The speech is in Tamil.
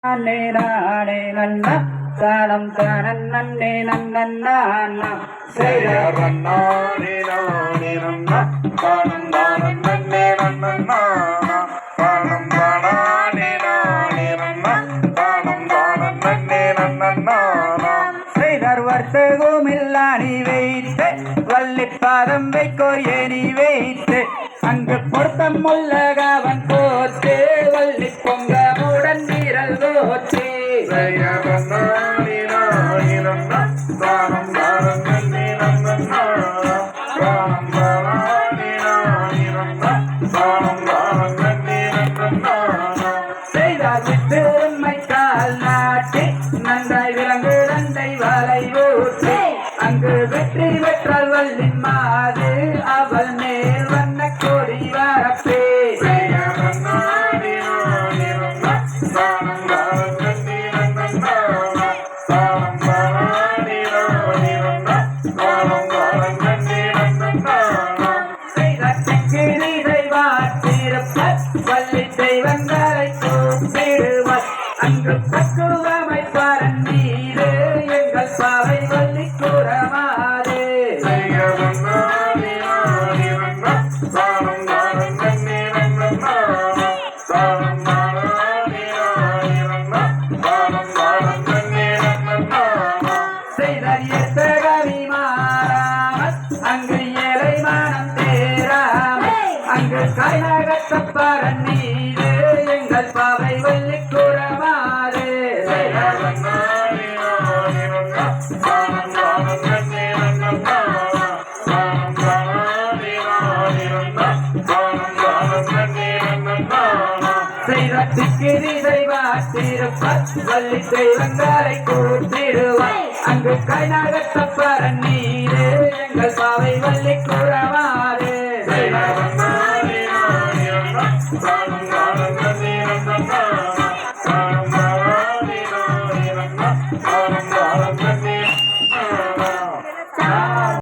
நன்னே நானே நன்னா தானம் தானன் நன்னே நன்னா செய்யறே நானே நன்னா தானம் தானன் நன்னே நன்னா தானம் தானே நானே நன்னா தானம் தானன் நன்னே நன்னா செய்தர் வர்த்தகமில்லா நீ வைத்து வள்ளிப்பாதம் வைக்கோர் ஏனி வைத்து அங்கு பொருத்தம் உள்ளகவன் போத்து வள்ளி பொங்கமுடன் நீரல் போச்சு தானம் தானம் நன்னே நன்னா தானம் தானே நானே நன்னா தானம் தானன் நன்னே நன்னா செய்தார் விட்டு உண்மை கால் நாட்டி நன்றாய் விலங்கு நண்டை வலை ஊற்றி அங்கு வெற்றி பெற்றால் வள்ளின் மாது அவள் மேல் வண்ண கொடி வரப்பே வள்ளி தெய்வங்களை கூப்பிடுவார் அங்கு பக்குவமை பாரன் மீது எங்கள் பாவை வள்ளி கூறமாறு செய்தர் எத்தகவி மாறாமல் அங்கு ஏழை மானம் தேராமல் அங்கு கைநகத்தப்பாரன் மீது எங்கள் பாவை வள்ளி கூறமாறு செய்தத்திக்கிரிதை வாட்டிருப்பார் வள்ளி தெய்வங்களை கூட்டிடுவார் அங்கு கைநகத்தப்பாரன் மீது எங்கள் பாவை வள்ளி கூறமாறு